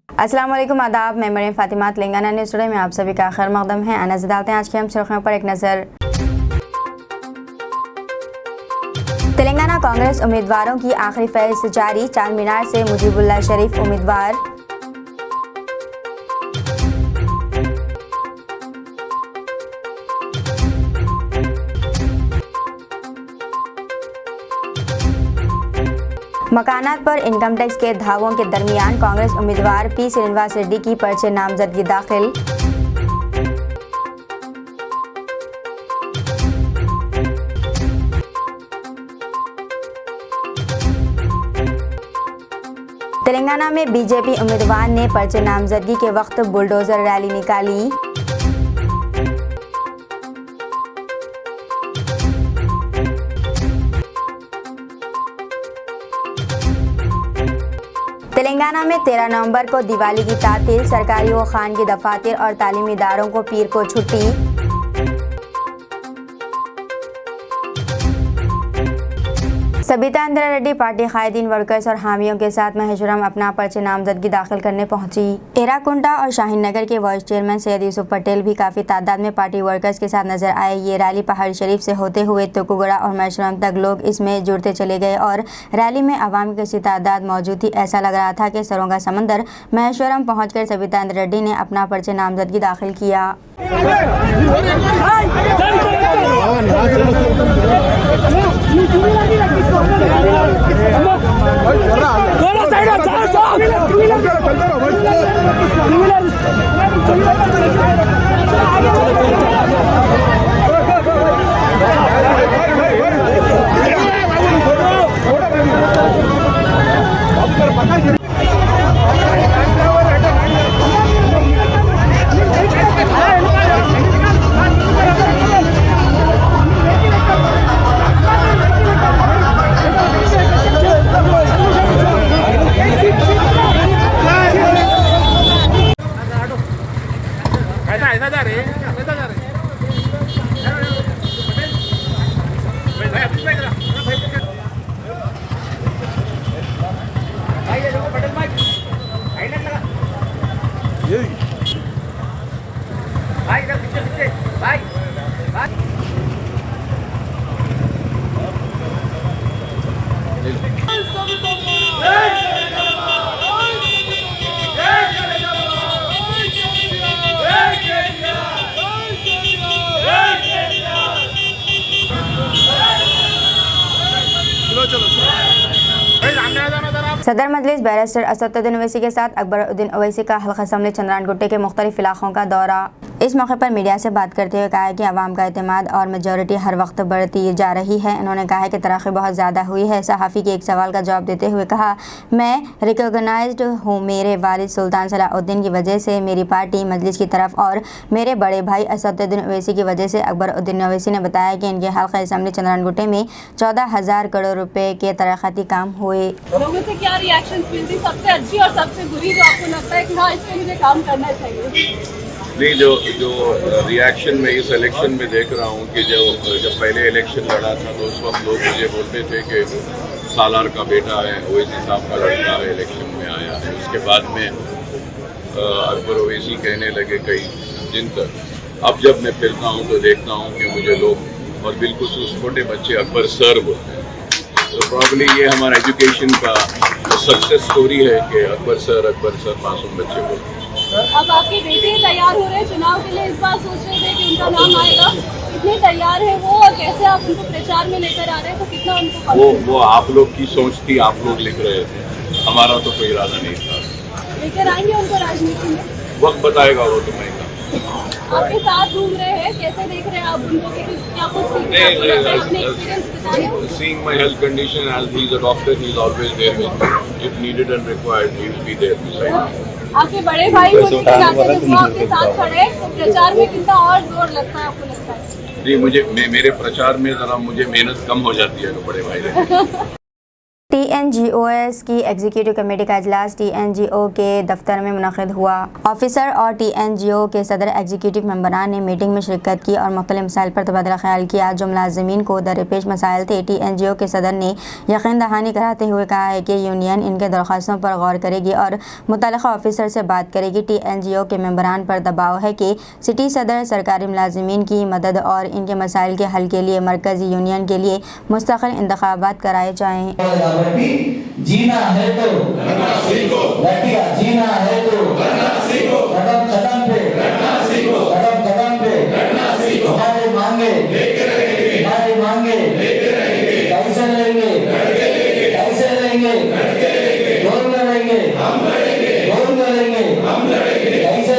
अस्सलाम वालेकुम, आदाब। मैं मरीम फातिमा, तेलंगाना न्यूज़ टुडे में आप सभी का खैर मकदम है। नजर डालते हैं आज की हम सुर्खियों पर एक नज़र। तेलंगाना कांग्रेस उम्मीदवारों की आखिरी फहरिस्त जारी, चार मीनार से मुजीबुल्लाह शरीफ उम्मीदवार। मकानात पर इनकम टैक्स के धावों के दरमियान कांग्रेस उम्मीदवार पी श्रीनिवास रेड्डी की पर्चे नामजदगी दाखिल। तेलंगाना में बीजेपी उम्मीदवार ने पर्चे नामजदगी के वक्त बुलडोजर रैली निकाली। तेलंगाना में 13 नवंबर को दिवाली की तातील, सरकारी व खानगी दफातर और तालीमी इदारों को पीर को छुट्टी। सबिता इंदिरा रेड्डी पार्टी कायदीन, वर्कर्स और हामियों के साथ महेश्वरम अपना पर्चे नामजदगी दाखिल करने पहुंची। एराकुंटा और शाहीन नगर के वाइस चेयरमैन सैयद यूसुफ पटेल भी काफ़ी तादाद में पार्टी वर्कर्स के साथ नजर आए। ये रैली पहाड़ी शरीफ से होते हुए तुकुगड़ा और महेश्वरम तक लोग इसमें जुड़ते चले गए और रैली में अवाम की कैसी तादाद मौजूद थी, ऐसा लग रहा था कि सरों का समंदर। महेश्वरम पहुँचकर सबिता इंदिरा रेड्डी ने अपना पर्चे नामजदगी दाखिल किया। सदर मजलिस बैरिस्टर असदुद्दीन ओवैसी के साथ अकबरुद्दीन ओवैसी का हल्का असम्बली चंद्रान गुट्टे के मुख्तलिफ इलाकों का दौरा। इस मौके पर मीडिया से बात करते हुए कहा कि आवाम का एतमाद और मेजॉरिटी हर वक्त बढ़ती जा रही है। उन्होंने कहा कि तरक्की बहुत ज़्यादा हुई है। सहाफ़ी के एक सवाल का जवाब देते हुए कहा, मैं रिकॉग्नाइज्ड हूँ। मेरे वालिद सुल्तान सलाहुद्दीन की वजह से मेरी पार्टी मजलिस की तरफ और मेरे बड़े भाई असदुद्दीन ओवैसी की वजह से। अकबरुद्दीन ओवैसी ने बताया कि इनके हल्का असम्बली चंद्रान गुट्टे में 14,000 करोड़ रुपए के तरक्याती काम हुए। लोगों से क्या रिएक्शन मिलती, सबसे अच्छी और सबसे बुरी, जो आपको लगता है कि हाँ इस पे मुझे काम करना चाहिए? नहीं, जो रिएक्शन में इस इलेक्शन में देख रहा हूँ कि जब पहले इलेक्शन लड़ा था तो उस वक्त लोग मुझे बोलते थे कि सालार का बेटा है, ओवैसी साहब का लड़का है, इलेक्शन में आया है। उसके बाद में अकबर ओवैसी कहने लगे कई दिन तक। अब जब मैं फिरता हूँ तो देखता हूँ कि मुझे लोग और बिल्कुल छोटे बच्चे अकबर सर बोलते हैं। तो प्रॉब्ली ये हमारा एजुकेशन का सक्सेस स्टोरी है कि अकबर सर मासूम बच्चे बोलते हैं। अब आपके बेटे तैयार हो रहे हैं चुनाव के लिए, इस बार सोच रहे थे कि उनका नाम आएगा, कितने तैयार है वो और कैसे आप उनको प्रचार में लेकर आ रहे हैं, तो कितना उनको वो आप लोग की सोच थी, आप लोग लिख रहे थे, हमारा तो कोई इरादा नहीं था। लेकर आएंगे उनको राजनीति में? वक्त बताएगा वो तुम्हें। आपके साथ घूम रहे हैं, कैसे देख रहे हैं आप उनको? क्या कुछ seeing my health condition, as he is a doctor, he is always there with me. If needed and required, he will be there beside me. आपके बड़े भाई होने के नाते जब वो आपके साथ खड़े तो प्रचार में कितना और जोर लगता है आपको लगता है? जी, मेरे प्रचार में जरा मुझे मेहनत कम हो जाती है तो बड़े भाई TNGOS की एग्जीक्यूटिव कमेटी का इजलास TNGO के दफ्तर में मुनक़िद हुआ। ऑफिसर और TNGO के सदर एग्जीक्यूटिव मेंबरान ने मीटिंग में शिरकत की और मुख्तलिफ मसाइल पर तबादला ख्याल किया जो मुलाज़मीन को दरपेश मसाइल थे। TNGO के सदर ने यकीन दहानी कराते हुए कहा है कि यूनियन इनके दरख्वास्तों पर गौर करेगी और मुतल्लिक़ा ऑफिसर से बात करेगी। TNGO के मेंबरान पर दबाव है कि सिटी सदर सरकारी मुलाज़मीन की मदद और इनके मसाइल के हल के लिए मरकज़ी यूनियन के लिए मुस्तक़िल इंतख़ाबात कराए जाएँ। जीना है तो लड़कियां जीना है तो कदम कदम पे हमारे मांगे कैसे लेंगे कौन करेंगे कैसे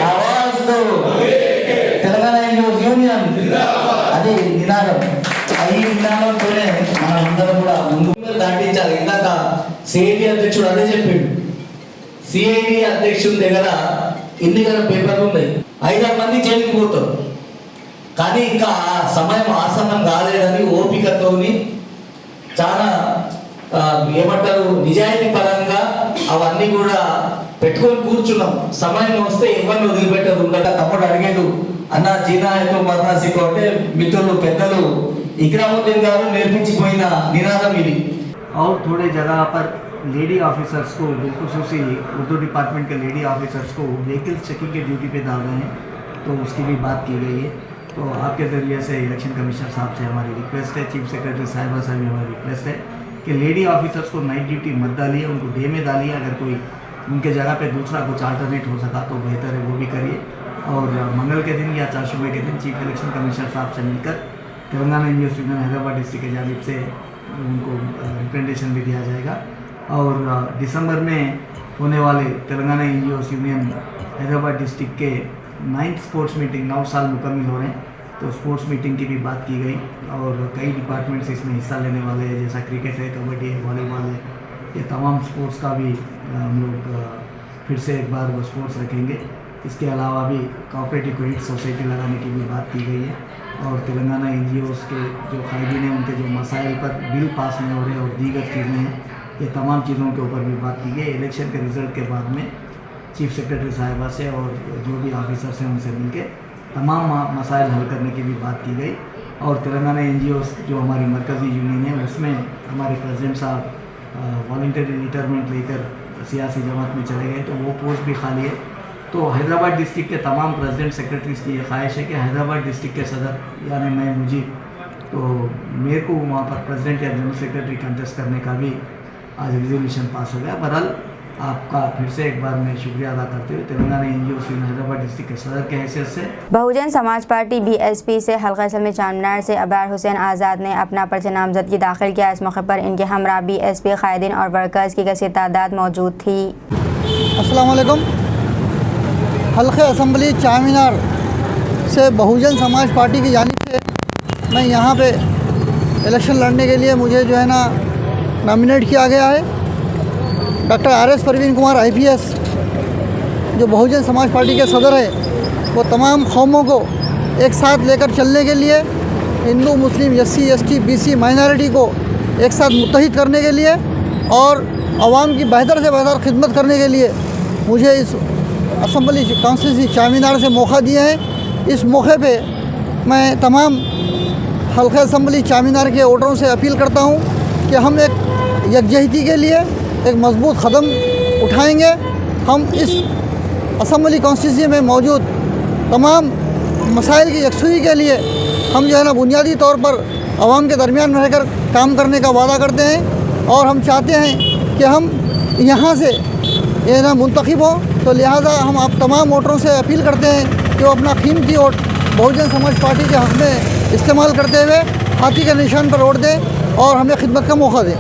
आवाज दो तेलंगाना यूनियन అది నినాదం ఈ నినాదంతోనే మనం అందరం కూడా ముందుకు దాటించాలి। ఇందాక సిఐడి అధ్యక్షుడు అదే చెప్పిండు, సిఐడి అధ్యక్షుడి దగ్గర ఎన్నికల పేపర్లు ఉన్నాయి, 5-6 మంది జైలుకి పోతారు, కానీ ఇంకా సమయం ఆసన్నం కాలేదని ఓపికతోని చాలా ఏమంటారు నిజాయితీ పరంగా అవన్నీ కూడా పెట్టుకొని కూర్చున్నాం। సమయం వస్తే ఎవరిని వదిలిపెట్టదు ఉండగా తప్పుడు అడిగేడు అన్న జీనా హైతో మరనా సిక్కో అంటే మిత్రులు పెద్దలు इकरामुद्दीन गारू नेर्पिंचिपोयिन निनादम इदी। और थोड़े जगह पर लेडी ऑफिसर्स को बिलखुसूसी उर्दू डिपार्टमेंट के लेडी ऑफिसर्स को व्हीकल चेकिंग के ड्यूटी पे डाल रहे हैं, तो उसकी भी बात की गई है। तो आपके ज़रिए से इलेक्शन कमिश्नर साहब से हमारी रिक्वेस्ट है, चीफ सेक्रेटरी साहिबा से भी हमारी रिक्वेस्ट है कि लेडी ऑफिसर्स को नाइट ड्यूटी मत डालिए, उनको डे में डालिए। अगर कोई उनके जगह पे दूसरा कुछ अल्टरनेट हो सका तो बेहतर है, वो भी करिए। और मंगल के दिन या चारशुबे के दिन चीफ इलेक्शन कमिश्नर साहब से मिलकर तेलंगाना यूनिवर्सिटी में हैदराबाद डिस्ट्रिक्ट की जानिब से उनको रिप्रेजेंटेशन भी दिया जाएगा। और दिसंबर में होने वाले Telangana NGOs union Hyderabad district के 9th स्पोर्ट्स मीटिंग 9 साल मुकम्मल हो रहे हैं, तो स्पोर्ट्स मीटिंग की भी बात की गई और कई डिपार्टमेंट्स इसमें हिस्सा लेने वाले हैं, जैसा क्रिकेट है, कबड्डी है, वॉलीबॉल है, ये तमाम स्पोर्ट्स का भी हम लोग फिर से एक बार वो स्पोर्ट्स रखेंगे। इसके अलावा भी कोऑपरेटिव क्रेडिट सोसाइटी लगाने की भी बात की गई है और तेलंगाना NGOs के जो कायदीन हैं उनके जो मसाइल पर बिल पास नहीं हो रहे और दीगर चीज़ें हैं, ये तमाम चीज़ों के ऊपर भी बात की गई। इलेक्शन के रिज़ल्ट के बाद में चीफ सेक्रेटरी साहिबा से और जो भी ऑफिसर्स हैं उनसे मिलकर तमाम मसाइल हल करने की भी बात की गई। और तेलंगाना NGOs जो हमारी मरकज़ी यूनियन है उसमें हमारे प्रेसिडेंट साहब वॉलंटरी रिटायरमेंट लेकर सियासी जमात में चले गए, तो वो पोस्ट भी खाली है। तो हैदराबाद डिस्ट्रिक्ट के तमाम प्रेसिडेंट सेक्रेटरीज की ये ख्वाहिश है कि हैदराबाद डिस्ट्रिक्ट के सदर यानी मैं मुझे तो मेरे को वहाँ पर प्रेसिडेंट या जनरल सेक्रेटरी कंटेस्ट करने का भी आज रिजोल्यूशन पास हो गया। बहरहाल आपका फिर से एक बार मैं शुक्रिया अदा करते हुए तेलंगाना NGOs हैदराबाद डिस्ट्रिक्ट के सदर के हैसियत से बहुजन समाज पार्टी BSP से हल्का असम्बली चारमीनार से अबरार हुसैन आज़ाद ने अपना पर्चा नामजदगी दाखिल किया। इस मौके पर इनके हमरा BSP कायदीन और वर्कर्स की कसीर तादाद मौजूद थी। अस्सलाम वालेकुम। हल्के असम्बली चारमीनार से बहुजन समाज पार्टी की जानिब से मैं यहाँ पे इलेक्शन लड़ने के लिए मुझे जो है ना नॉमिनेट किया गया है। Doctor RS Parveen Kumar IPS जो बहुजन समाज पार्टी के सदर है, वो तमाम कौमों को एक साथ लेकर चलने के लिए, हिंदू मुस्लिम SC ST BC माइनॉरिटी को एक साथ मुत्तहिद करने के लिए और आवाम की बेहतर से बेहतर खिदमत करने के लिए मुझे इस असम्बली कॉन्स्टिट्यूंसी चारमीनार से मौका दिया है। इस मौके पे मैं तमाम हल्का असम्बली चारमीनार के वोटरों से अपील करता हूँ कि हम एक यकजहती के लिए एक मजबूत कदम उठाएंगे। हम इस असम्बली कॉन्स्टिट्यूंसी में मौजूद तमाम मसाइल की यकसुई के लिए हम जो है ना बुनियादी तौर पर आवाम के दरमियान रहकर काम करने का वादा करते हैं और हम चाहते हैं कि हम यहाँ से ये ना मुंतखब हो। तो लिहाजा हम आप तमाम वोटरों से अपील करते हैं कि वो अपना कीमती वोट बहुजन समाज पार्टी के हक़ में इस्तेमाल करते हुए हाथी के निशान पर वोट दें और हमें खिदमत का मौका दें।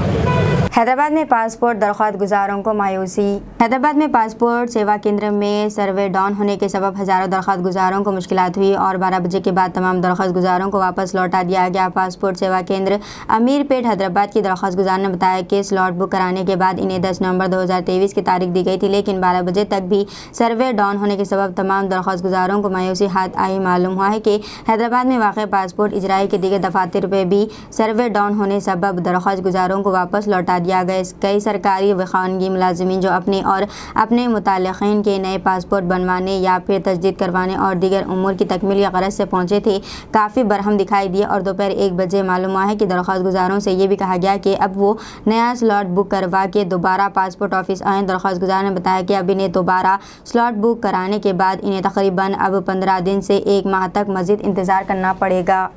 हैदराबाद में पासपोर्ट दरख्वास्त गुजारों को मायूसी। हैदराबाद में पासपोर्ट सेवा केंद्र में सर्वे डाउन होने के सबब हज़ारों दरख्वास्त गुजारों को मुश्किलात हुई और 12 बजे के बाद तमाम दरख्वास्त गुजारों को वापस लौटा दिया गया। पासपोर्ट सेवा केंद्र अमीरपेट हैदराबाद की दरख्वास्त गुजार ने बताया कि स्लॉट बुक कराने के बाद इन्हें 10 नवंबर 2023 की तारीख दी गई थी, लेकिन 12 बजे तक भी सर्वे डाउन होने के सबब तमाम दरख्वास्त गुजारों को मायूसी हाथ आई। मालूम हुआ है कि हैदराबाद में वाक़ पासपोर्ट इजराई के दीगर दफातर पे भी सर्वे डाउन होने सबब दरख्वास्त गुजारों को वापस लौटा दिया गया। कई सरकारी व खानगी मुलाजिमीन जो अपने और अपने मुताल्लिक़ीन के नए पासपोर्ट बनवाने या फिर तजदीद करवाने और दीगर उमूर की तकमील या गरज से पहुँचे थे, काफ़ी बरहम दिखाई दिए और दोपहर 1 बजे मालूम हुआ है कि दरख्वास्त गुजारों से ये भी कहा गया कि अब वो नया स्लॉट बुक करवा के दोबारा पासपोर्ट ऑफिस आएँ। दरख्वास्त गुजार ने बताया कि अब इन्हें दोबारा स्लॉट बुक कराने के बाद इन्हें तकरीबन अब 15 दिन से 1 माह तक मज़ीद इंतज़ार करना पड़ेगा।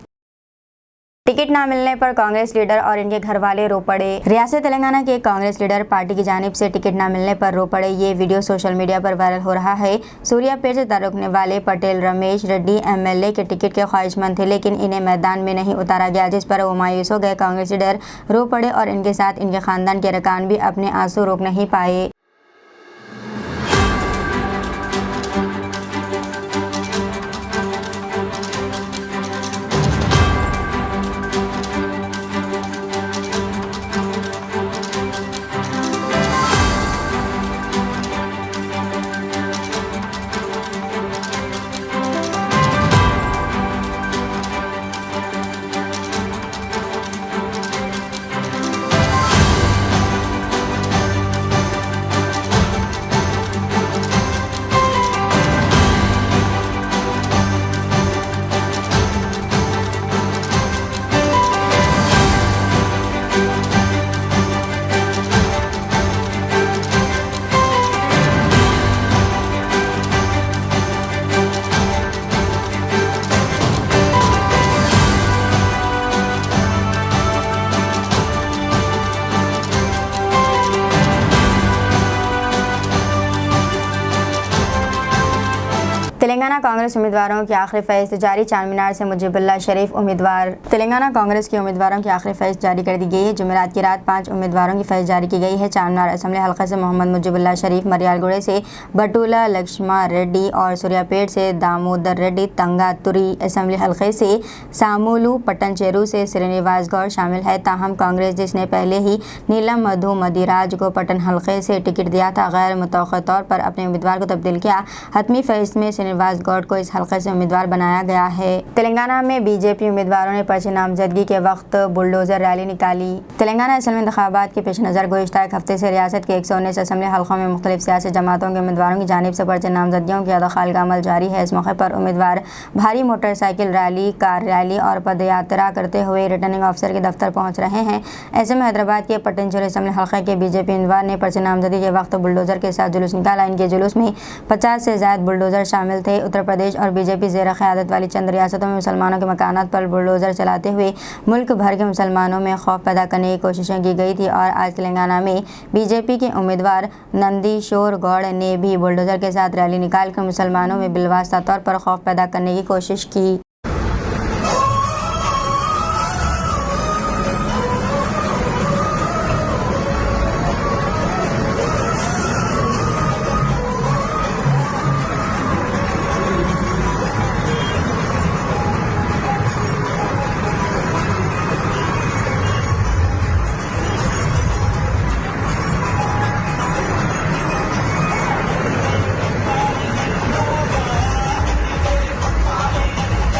टिकट ना मिलने पर कांग्रेस लीडर और इनके घर वाले रो पड़े। रियासत तेलंगाना के कांग्रेस लीडर पार्टी की जानिब से टिकट ना मिलने पर रो पड़े। ये वीडियो सोशल मीडिया पर वायरल हो रहा है। सूर्यापेट से ताल्लुक वाले पटेल रमेश रेड्डी एमएलए के टिकट के ख्वाहिशमंद थे, लेकिन इन्हें मैदान में नहीं उतारा गया, जिस पर वो मायूस हो गए। कांग्रेस लीडर रो पड़े और इनके साथ इनके खानदान के अरकान भी अपने आंसू रोक नहीं पाए। तेलंगाना कांग्रेस उम्मीदवारों की आखिरी फहरिस्त जारी। चारमीनार से मुजीबुल्लाह शरीफ उम्मीदवार। तेलंगाना कांग्रेस के उम्मीदवारों की आखिरी फहरिस्त जारी कर दी गई है। जुमेरात की रात 5 उम्मीदवारों की फहरिस्त जारी की गई है। चारमीनार असम्बली हल्का से मोहम्मद मुजीबुल्लाह शरीफ, मरियालगुड़े से बटूला लक्ष्मा रेड्डी और सूर्यापेट से दामोदर रेड्डी, तंगातुरी असम्बली हल्के से सामूलू, पट्टनचेरू से श्रीनिवास गौड़ शामिल है। ताहम कांग्रेस, जिसने पहले ही नीलम मधु मदिराज को पट्टन हल्के से टिकट दिया था, गैर मुतवक्किआ तौर पर अपने उम्मीदवार को तब्दील किया। हतमी फहरिस्त में श्रीनिवास गौड़ को इस हल्के से उम्मीदवार बनाया गया है। तेलंगाना में बीजेपी उम्मीदवारों ने पर्चे नामजदगी के वक्त बुलडोजर रैली निकाली। तेलंगाना असम्बली इंतखाबात के पेश नज़र गुज़िश्ता एक हफ्ते से रियासत के 119 असम्बली हल्कों में मुख्तलिफ सियासी जमातों के उम्मीदवारों की जानिब से पर्चे नामजदगियों की अदखाल का अमल जारी है। इस मौके पर उम्मीदवार भारी मोटरसाइकिल रैली, कार रैली और पद यात्रा करते हुए रिटर्निंग अफसर के दफ्तर पहुँच रहे हैं। ऐसे में हैदराबाद के पट्टनचेरू असम्बली हल्के के बीजेपी उम्मीदवार ने पर्चे नामजदगी के वक्त बुलडोजर के साथ जुलूस निकाला। इनके जुलूस में 50 से ज़्यादा बुलडोजर शामिल थे। उत्तर प्रदेश और बीजेपी ज़ेर क़यादत वाली चंद रियासतों में मुसलमानों के मकानात पर बुलडोजर चलाते हुए मुल्क भर के मुसलमानों में खौफ पैदा करने की कोशिशें की गई थी और आज तेलंगाना में बीजेपी के उम्मीदवार नंदीशोर गौड़ ने भी बुलडोजर के साथ रैली निकालकर मुसलमानों में बिलवास्ता तौर पर खौफ पैदा करने की कोशिश की।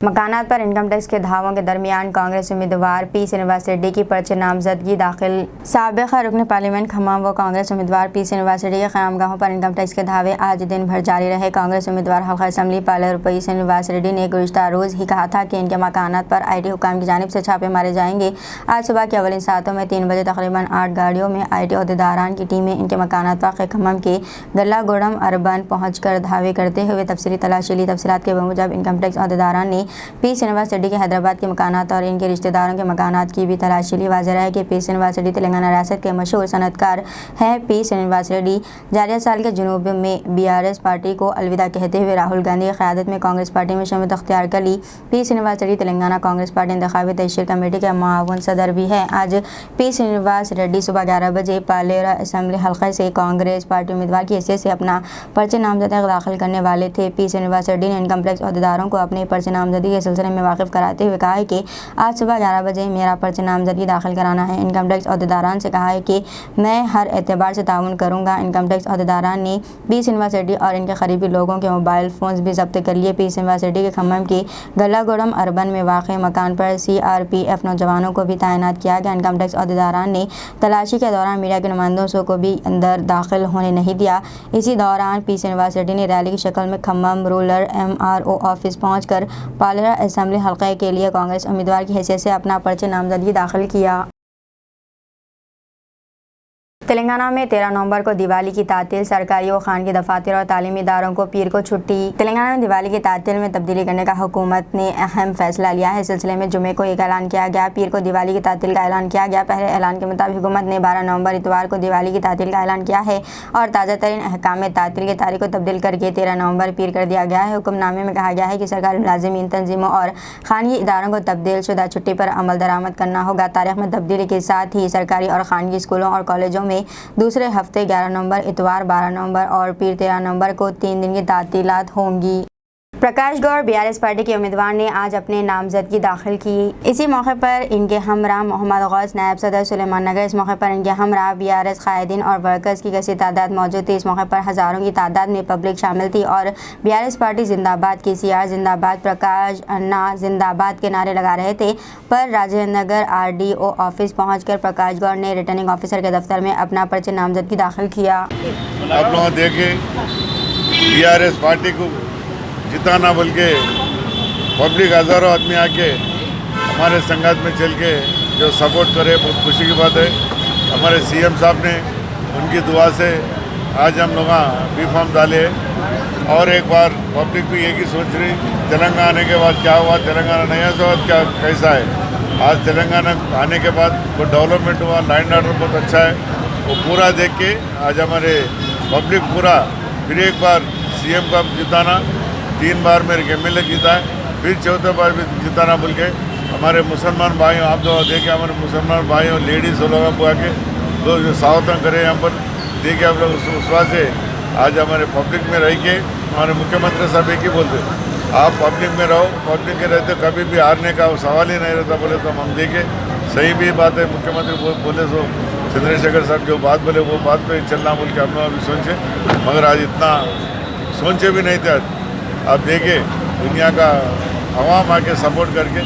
मकानात पर इनकम टैक्स के धावों के दरमियान कांग्रेस उम्मीदवार पी श्रीनिवास रेड्डी की पर्चे नामजदगी दाखिल। साबिक़ा रुकन पार्लियामेंट खम्माम व कांग्रेस उम्मीदवार पी श्रीनिवास रेड्डी के क़यामगाहों पर इनकम टैक्स के धावे आज दिन भर जारी रहे। कांग्रेस उम्मीदवार हल्का असम्बली पार्लर पी श्रीनिवास रेड्डी ने गुज़िश्ता रोज़ ही कहा था कि इनके मकानात पर IT हुकाम की जानिब से छापे मारे जाएंगे। आज सुबह के अवलिन सातों में 3 बजे तकरीबन 8 गाड़ियों में IT अहदेदारान की टीमें इनके मकानात वाक़ खम्मम के गल्लागुड़म अर्बन पहुँच कर धावे करते हुए तफसीली तलाशी ली। तफसीलात के मुजब इनकम टैक्स अहदेदारान ने पी श्रीनिवास रेड्डी के हैदराबाद के मकानात और इनके रिश्तेदारों के मकानात की भी तलाशी ली। वाज़ेह है कि पी श्रीनिवास रेड्डी तेलंगाना रियासत के मशहूर सनअतकार हैं। पी श्रीनिवास रेड्डी जारिया साल के जुनूब में बीआरएस पार्टी को अलविदा कहते हुए राहुल गांधी की क़यादत में कांग्रेस पार्टी में शमूलियत अख्तियार कर ली। पी श्रीनिवास रेड्डी तेलंगाना कांग्रेस पार्टी इंतखाबी तशहीर कमेटी के माअवन सदर भी है। आज पी श्रीनिवास रेड्डी सुबह 11 बजे पालेरा असम्बली हल्के से कांग्रेस पार्टी उम्मीदवार की हैसियत से अपना पर्चे नामजदगी दाखिल करने वाले थे। पी श्रीनिवास रेड्डी ने इनकम टैक्स अहदेदारों को अपने पर्चे नामजदगी के सिलसिले में वाकिफ कराते हुए कहा है कि आज सुबह 11 बजे मेरा पर्चे नामजदगी दाखिल कराना है। इनकम टैक्स अहदेदारान से कहा है कि मैं हर एतबार से ताउन करूँगा। इनकम टैक्स अहदेदारान ने पी श्रीनिवास रेड्डी और इनके करीबी लोगों के मोबाइल फ़ोन्स भी जब्त कर लिए। पी श्रीनिवास रेड्डी के खम्मम के गलागुड़म अर्बन में वाक़ मकान पर CRPF नौजवानों को भी तैनात किया गया। इनकम टैक्स अहदेदारान ने तलाशी के दौरान मीडिया के नुमाइंदों को भी अंदर दाखिल होने नहीं दिया। इसी दौरान पी श्रीनिवास रेड्डी ने रैली की शक्ल में खम्मम रूरल MRO ऑफिस पहुंचकर पालेरा असेंबली हल्के के लिए कांग्रेस उम्मीदवार की हैसियत से अपना पर्चे नामजदगी दाखिल किया। तेलंगाना में 13 नवंबर को दिवाली की तातील, सरकारी व खानगी दफातर और तालीमी इदारों को पीर को छुट्टी। तेलंगाना में दिवाली की तातील में तब्दीली करने का हुकूमत ने अहम फैसला लिया है। इस सिलसिले में जुमे को एक ऐलान किया गया। पीर को दिवाली की तातील का ऐलान किया गया। पहले ऐलान के मुताबिक हुकूमत ने 12 नवंबर इतवार को दिवाली की तातील का ऐलान किया है और ताज़ा तरीन अहकाम में तातील की तारीख को तब्दील करके 13 नवंबर पीर कर दिया गया है। हुक्मनामे में कहा गया है कि सरकारी मुलाजिमीन, तंजीमों और खानगी इदारों को तब्दील शुदा छुट्टी पर अमल दरामद करना होगा। तारीख में तब्दीली के साथ ही सरकारी और खानगी स्कूलों और कॉलेजों में दूसरे हफ्ते 11 नवंबर, इतवार 12 नवंबर और पीर 13 नवंबर को 3 दिन की तातीलात होंगी। प्रकाश गौड़ बीआरएस पार्टी के उम्मीदवार ने आज अपने नामजदगी दाखिल की। इसी मौके पर इनके हमरा मोहम्मद गौस नायब सदर सुलेमान नगर, इस मौके पर इनके हमरा बीआरएस कायदीन और वर्कर्स की कसी तादाद मौजूद थी। इस मौके पर हज़ारों की तादाद में पब्लिक शामिल थी और बीआरएस पार्टी जिंदाबाद, KCR जिंदाबाद, प्रकाश अन्ना जिंदाबाद के नारे लगा रहे थे। पर राजेंद्र नगर RDO ऑफिस पहुँचकर प्रकाश गौड़ ने रिटर्निंग ऑफिसर के दफ्तर में अपना पर्चे नामजदगी दाखिल किया। आप लोग देखें बीआरएस पार्टी को जिताना बोल के पब्लिक हज़ारों आदमी आके हमारे संगत में चल के जो सपोर्ट करे, बहुत खुशी की बात है। हमारे CM साहब ने उनकी दुआ से आज हम लोग बी फॉर्म डाले और एक बार पब्लिक भी एक ही सोच रही तेलंगाना आने के बाद क्या हुआ, तेलंगाना नया से क्या कैसा है। आज तेलंगाना आने के बाद वो डेवलपमेंट हुआ, लाइन ऑर्डर बहुत अच्छा है, वो पूरा देख के आज हमारे पब्लिक पूरा फिर एक बार CM का जिताना, 3 बार मेरे MLA जीता है, फिर 4th बार भी जिताना बोल के हमारे मुसलमान भाइयों, आप लोग देखे हमारे मुसलमान भाइयों लेडीज़ लोग बुआ के लोग जो सावधान करें यहाँ पर देखे आप लोग उस से आज हमारे पब्लिक में रह के हमारे मुख्यमंत्री साहब एक ही बोलते आप पब्लिक में रहो, पब्लिक के रहते कभी भी हारने का सवाल ही नहीं रहता बोले तो हम देखे सही भी बात है। मुख्यमंत्री बोले सो चंद्रशेखर साहब जो बात बोले वो बात पे चलना बोल के हम लोग अभी सोचे, मगर आज इतना सोचे भी नहीं थे। आप देखे दुनिया का आवाम आके सपोर्ट करके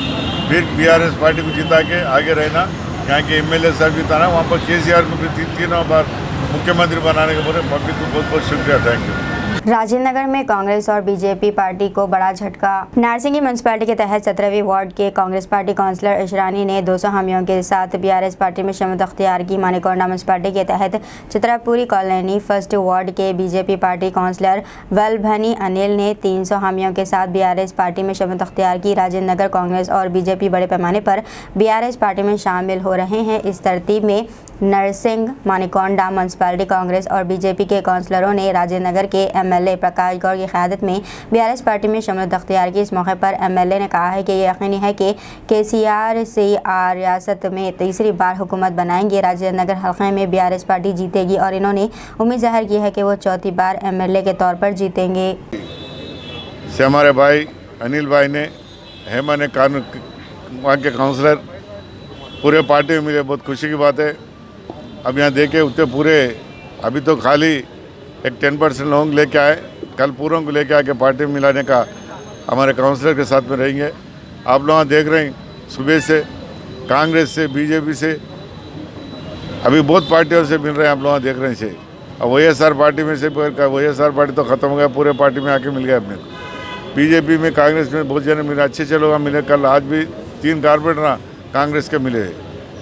फिर बीआरएस पार्टी को जिता के आगे रहना, यहाँ के MLA साहब जिताना, वहाँ पर KCR को भी 3 बार मुख्यमंत्री बनाने के बोले पब्लिक को बहुत बहुत शुक्रिया, थैंक यू। राजेंद्र नगर में कांग्रेस और बीजेपी पार्टी को बड़ा झटका। नारसिंगी म्यूनसिपैलिटी के तहत 17वीं वार्ड के कांग्रेस पार्टी काउंसलर इशरानी ने 200 हामियों के साथ बीआरएस पार्टी में शमूलियत अख्तियार की। मानेकोंडा म्यूनसिपैलिटी के तहत चित्रापुरी कॉलोनी 1st वार्ड के बीजेपी पार्टी काउंसलर वल्लभनी अनिल ने 300 हामियों के साथ बीआरएस पार्टी में शमूलियत अख्तियार की। राजेंद्र नगर कांग्रेस और बीजेपी बड़े पैमाने पर बीआरएस पार्टी में शामिल हो रहे हैं। इस तरतीब में नरसिंग, मानेकोंडा म्यूनसिपैलिटी कांग्रेस और बीजेपी के काउंसलरों ने राजेंद्र नगर के MLA प्रकाश गौड़ की क़यादत में बीआरएस पार्टी में शमूलियत अख्तियार की। इस मौके पर MLA ने कहा है कि ये यकीनी है कि KCR से रियासत में तीसरी बार हुकूमत बनाएंगे। राजेंद्र नगर हल्के में बीआरएस पार्टी जीतेगी और इन्होंने उम्मीद जाहिर की है कि वो 4थी बार MLA के तौर पर जीतेंगे। से हमारे भाई अनिल भाई ने हेमा ने कानून वहाँ के काउंसलर पूरे पार्टी में मिले, बहुत खुशी की बात है। अब यहाँ देखे उतने पूरे अभी तो खाली एक 10% लोग लेके आए, कल पूरों को लेके आके पार्टी में मिलाने का हमारे काउंसलर के साथ में रहेंगे। आप लोग देख रहे हैं सुबह से कांग्रेस से, बीजेपी से, अभी बहुत पार्टियों से मिल रहे हैं। आप लोग देख रहे हैं से अब YSR पार्टी में से YSR पार्टी तो ख़त्म हो गया, पूरे पार्टी में आके मिल गया अपने को। बीजेपी में, कांग्रेस में बहुत जने मिले, अच्छे लोग मिले। कल आज भी 3 कारपोरेटर कांग्रेस के मिले।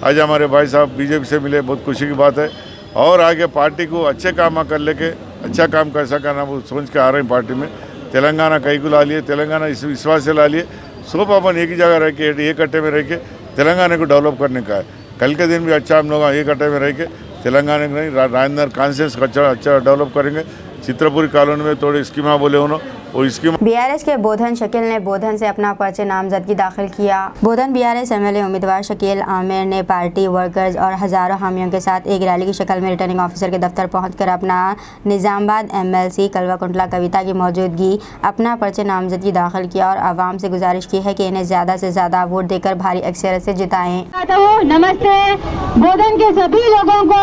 आज हमारे भाई साहब बीजेपी से मिले, बहुत खुशी की बात है। और आगे पार्टी को अच्छे काम कर लेके अच्छा काम कैसा करना वो सोच के आ रहे हैं पार्टी में। तेलंगाना कई को ला लिए, तेलंगाना इस विश्वास से ला लिए सब अपन एक ही जगह रह के एक कट्टे में रह के तेलंगाना को डेवलप करने का है। कल के दिन भी अच्छा हम लोग एक कट्टे में रह के तेलंगाना को नहीं राजेंद्र कॉन्स्टिट्यूंसी का अच्छा डेवलप करेंगे। चित्रपुरी कॉलोनी में थोड़ी स्कीमा बोले उन्होंने वो स्कीम। बीआरएस के बोधन शकील ने बोधन से अपना पर्चे नामजदगी दाखिल किया। बोधन बीआरएस एमएलए उम्मीदवार शकील आमिर ने पार्टी वर्कर्स और हजारों हामियों के साथ एक रैली की शक्ल में रिटर्निंग ऑफिसर के दफ्तर पहुंचकर अपना निजामाबाद एमएलसी कलवाकुंटला कविता की मौजूदगी अपना पर्चे नामजदगी दाखिल किया और आवाम से गुजारिश की है कि इन्हें ज़्यादा से ज़्यादा वोट देकर भारी अक्सरियत से जिताएं। नमस्ते। बोधन के सभी लोगों को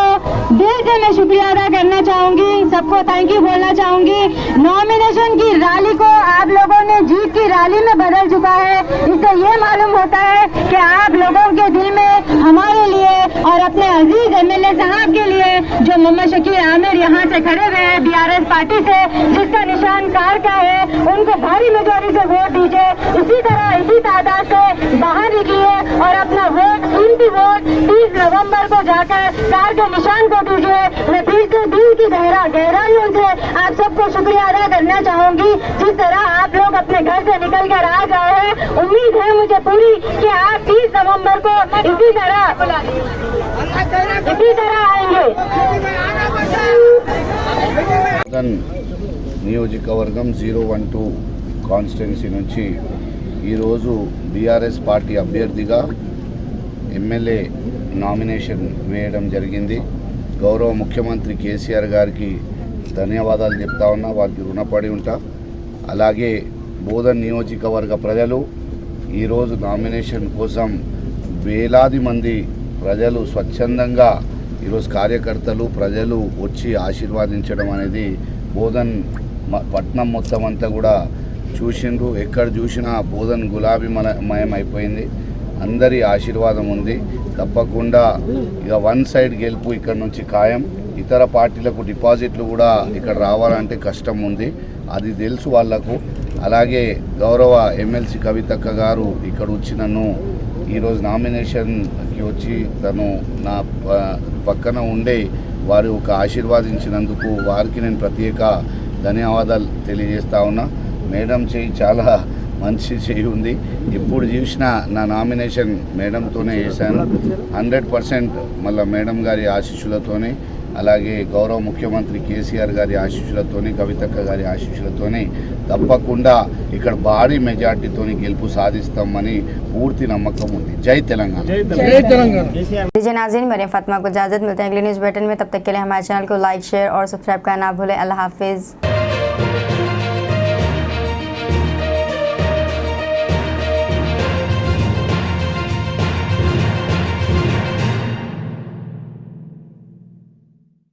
दिल से मैं शुक्रिया अदा करना चाहूँगी, सबको थैंक यू बोलना चाहूँगी। नॉमिनेशन की रैली को आप लोगों ने जीत की रैली में बदल चुका है। इससे ये मालूम होता है कि आप लोगों के दिल में हमारे लिए और अपने अजीज एमएलए साहब के लिए जो मोहम्मद शकील आमिर यहाँ से खड़े हुए हैं बीआरएस पार्टी से, जिसका निशान कार का है, उनको भारी मेजॉरिटी से वोट दीजिए। इसी तरह इसी तादाद से बाहर निकलिए और अपना वोट कीमती वोट 30 नवंबर को जाकर कार के निशान को दीजिए। मैं फिर से दिल की गहराइयों से आप सबको शुक्रिया अदा करना चाहूँगी। जिस तरह आप लोग अपने घर से निकल कर आ गए हैं, उम्मीद है मुझे पूरी कि आप 30 नवंबर को इसी तरह आएंगे। నియోజకవర్గం 012 కాన్స్టిట్యున్సీ నుంచి ఈరోజు బీఆర్ఎస్ పార్టీ అభ్యర్థిగా ఎమ్మెల్యే నామినేషన్ వేయడం జరిగింది. గౌరవ ముఖ్యమంత్రి కేసీఆర్ గారికి ధన్యవాదాలు చెప్తా ఉన్నా, వారికి రుణపడి ఉంటా. అలాగే బోధన్ నియోజకవర్గ ప్రజలు ఈరోజు నామినేషన్ కోసం వేలాది మంది ప్రజలు స్వచ్ఛందంగా ఈరోజు కార్యకర్తలు ప్రజలు వచ్చి ఆశీర్వాదించడం అనేది బోధన్ పట్నం మొత్తం అంతా కూడా చూసిండ్రు. ఎక్కడ చూసినా బోధన్ గులాబీ మయం అయిపోయింది. అందరి ఆశీర్వాదం ఉంది. తప్పకుండా ఇక వన్ సైడ్ గెలుపు ఇక్కడ నుంచి ఖాయం. ఇతర పార్టీలకు డిపాజిట్లు కూడా ఇక్కడ రావాలంటే కష్టం ఉంది, అది తెలుసు వాళ్లకు. అలాగే గౌరవ ఎమ్మెల్సీ కవితక్క గారు ఇక్కడ వచ్చి నన్ను ఈరోజు నామినేషన్కి వచ్చి తను నా పక్కన ఉండే వారు ఒక ఆశీర్వాదించినందుకు వారికి నేను ప్రత్యేక ధన్యవాదాలు తెలియజేస్తా ఉన్నా. మేడం చేయి చాలా మంచి చేయి ఉంది. ఎప్పుడు చూసినా నా నామినేషన్ మేడంతోనే చేశాను. 100% మళ్ళీ మేడం గారి ఆశీస్సులతోనే, అలాగే గౌరవ ముఖ్యమంత్రి కేసీఆర్ గారి ఆశీస్సులతోనే, కవితక్క గారి ఆశీస్సులతోనే తప్పకుండా ఇక్కడ భారీ మెజార్టీతోని గెలుపు సాధిస్తామని పూర్తి నమ్మకం ఉంది. జై తెలంగాణ। दीजिए नाज़रीन, मरियम फातिमा को इजाज़त। मिलते हैं अगले न्यूज़ बुलेटिन में, तब तक के लिए हमारे चैनल को लाइक शेयर और सब्सक्राइब करना ना भूलें। अल्लाह हाफिज़।